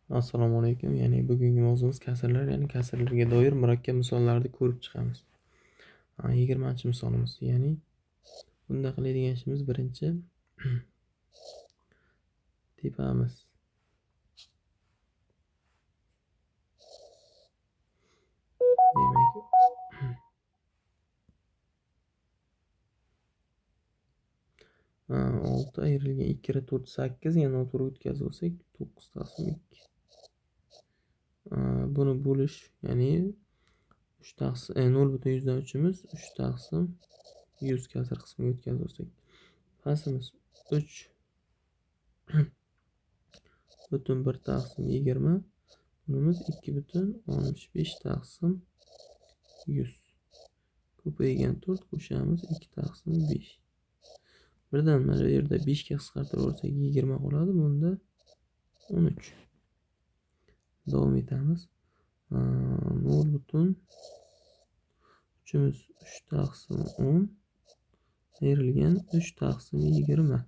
Assalomu alaykum. Ya'ni bugungi mavzumiz kasrlar, ya'ni kasrlarga doir murakkab misollarni ko'rib chiqamiz. 20-misolimiz, ya'ni bunda qiladigan ishimiz birinchi tepamiz. Demak, 6 ayrilgan 2 kira 4 8, yana noto'g'ri o'tkazib olsak 9 taqsim 2. Buni bo'lish, ya'ni 3 taqsim 0,3imiz 3 taqsim 100 kasr qismiga o'tkazib olsak. Pastimiz 3 butun 1 taqsim 20. Bunimiz 2,65 taqsim 100. Ko'paygan 4 qo'shamiz 2 taqsim 5. Birdan mana bu yerda 5 ga qisqartirib olsak 20 qoladi. Bunda 13. Davom etamiz. 0,3imiz 3 taqsim 10 ayrilgan 3 taqsim 20.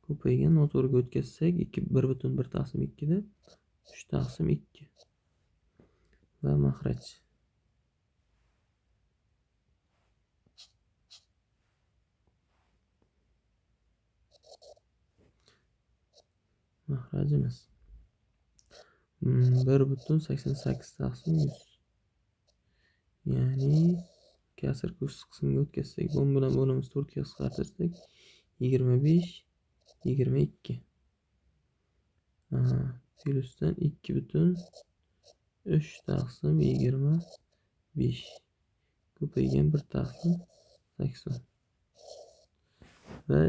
Ko'paygan noto'g'riga o'tkazsak 1,1 taqsim 2 da 3 taqsim 2 va maxraj. Maxrajimiz 1,88 taqsim 100. Ya'ni kasr qismiga o'tkazsak, bu bilan bo'lamiz 4 ga qisqartirsak 25 22. Plyusdan 2,3 taqsim 25. Ko'paygan 1 taqsim 80 va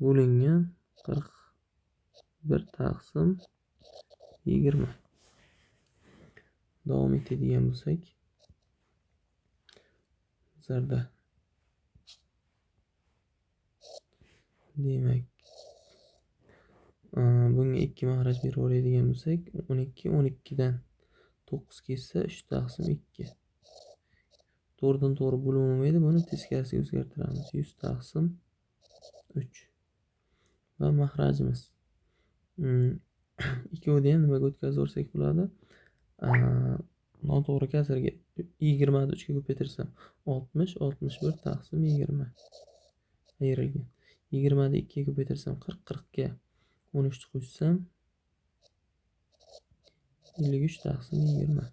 bo'lingan 41 taqsim 20. Davom etadigan bo'lsak, bizlarda demak bunga 2 maxraj berib oladigan bo'lsak 12 dan 9 ketsa 3 taqsim 2. To'g'ridan to'g'ri bo'lib olmaydi, buni teskarisiga o'zgartiramiz. 100 taqsim 3 va maxrajimiz ikkovini ham nimaga o'tkazib olsak bo'ladi? Noto'g'ri kasrga 20 ni 3 ga ko'paytirsam 60 61 taqsim 20 ayrilgan. 20 ni 2 ga ko'paytirsam 40 40 ga 13 ni qo'shsam 53 taqsim 20.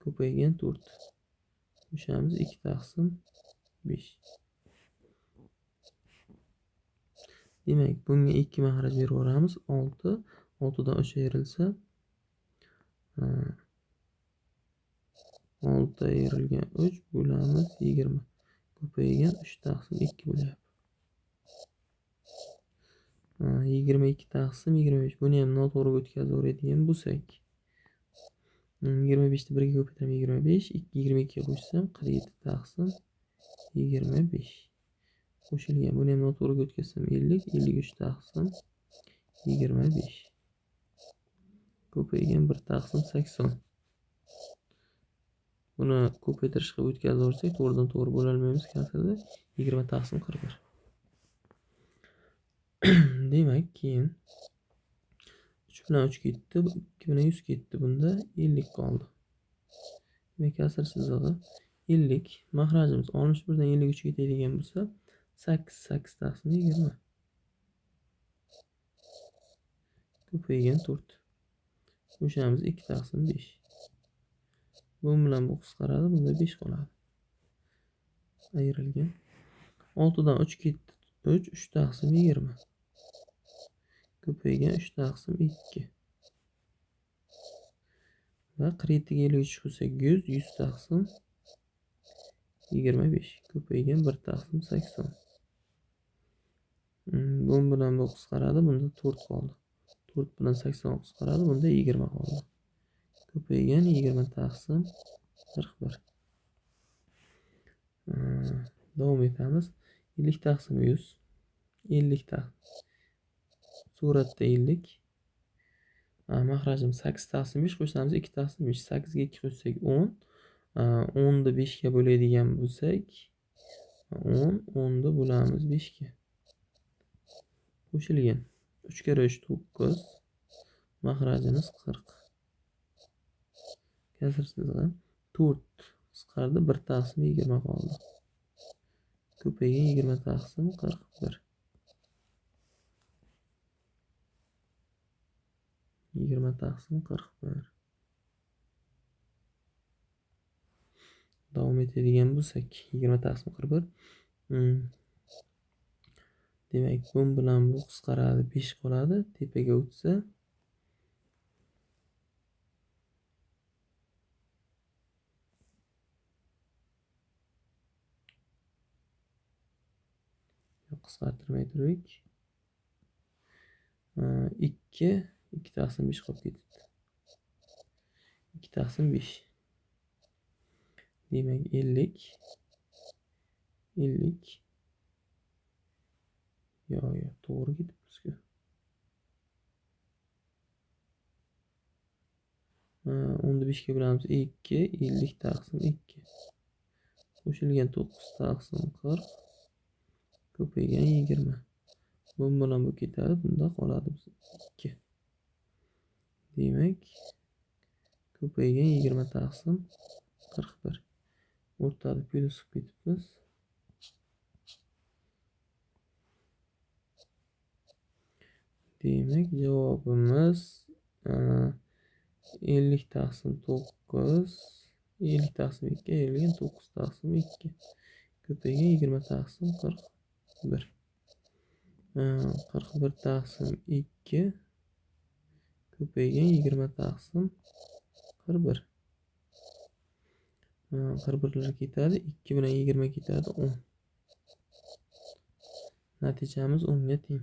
Ko'paygan 4. Qo'shamiz 2 taqsim 5. Demak, bunga 2 maxraj berib yuboramiz. 6 dan 3 ayrilsa 6 ayrilgan 3 bo'lamiz 20. Ko'paygan 3 taqsim 2 bo'lyapti. 22 taqsim 25. Buni ham noto'g'riga o'tkazib oladigan bo'lsak 25 ni 1 ga ko'paytirib 25, 22 ga qo'shsam 47 taqsim 25 qo'shilgan. Buni ham noto'g'riga o'tkazsam 50, 53 taqsim 25. Ko'paygan 1 taqsim 80. Buni ko'paytirishga o'tkazib olsak, to'g'ridan to'g'ri bo'la olmaymiz kasrda 20 taqsim 41. Demak, keyin 3 bilan 3 ketdi, 2 bilan 100 ketdi. Bunda 50 qoldi. Demak, kasr chizig'i 50. Maxrajimiz 61 dan 53 ga ketadigan bo'lsa 8 taqsim 20. Ko'paygan 4. Qo'shamiz 2 taqsim 5. Bu bilan bu qisqaradi, bunda 5 qoladi. Ayrilgan. 6 dan 3 ketdi. 3 taqsim 20. Ko'paygan 3 taqsim 2. Va 47 ga 53 qo'shsak 100 taqsim 25. Ko'paygan 1 taqsim 80. Bu bilan bu qisqaradi, bunda 4 qoldi. 4 bilan 80 qisqaradi, bunda 20 qoldi. Ko'paygan 20 taqsim 41. Davom etamiz. 50 taqsim 100. 50 taqsim. Suratda 50. Maxrajimiz 8 taqsim 5 qo'shamiz 2 taqsim 5. 8 ga 2 qo'shsak 10. 10 ni 5 ga bo'ladigan bo'lsak 10 ni bo'lamiz 5 ga. Qo'shilgan. 3 kere 3 9. Mahrajimiz 40. Kasr chizig'i 4 qisqardi, 1 taqsim 20 qoldi. Ko'paygan 20 taqsim 41. 20 taqsim 41. Davom etadigan bo'lsak, 20 taqsim 41. Demak, bu bilan bu qisqaradi, 5 qoladi. Tepaga o'tsa, qisqartirmay turdik. 2 taqsim 5 qolib ketibdi. 2 taqsim 5. Demak, 50. Yo'q, to'g'ri ketibmiz-ku. 10 5 ga bo'lamiz 2, 50 taqsim 2. Qo'shilgan 9 taqsim 40, ko'paygan 20. Bu bilan bu ketadi, bunda qoladi 2. Demak, ko'paygan 20 taqsim 41. O'rtada plyus qilib ketibmiz. Demak, javobimiz 50 taqsim 9, 50 taqsim 2 ayrilgan 9 taqsim 2. Ko'paygan 20 taqsim 41. 41 taqsim 2 ko'paygan 20 taqsim 41. 41lar ketadi, 2 bilan 20 ketadi 10. Natijamiz 10 ga teng.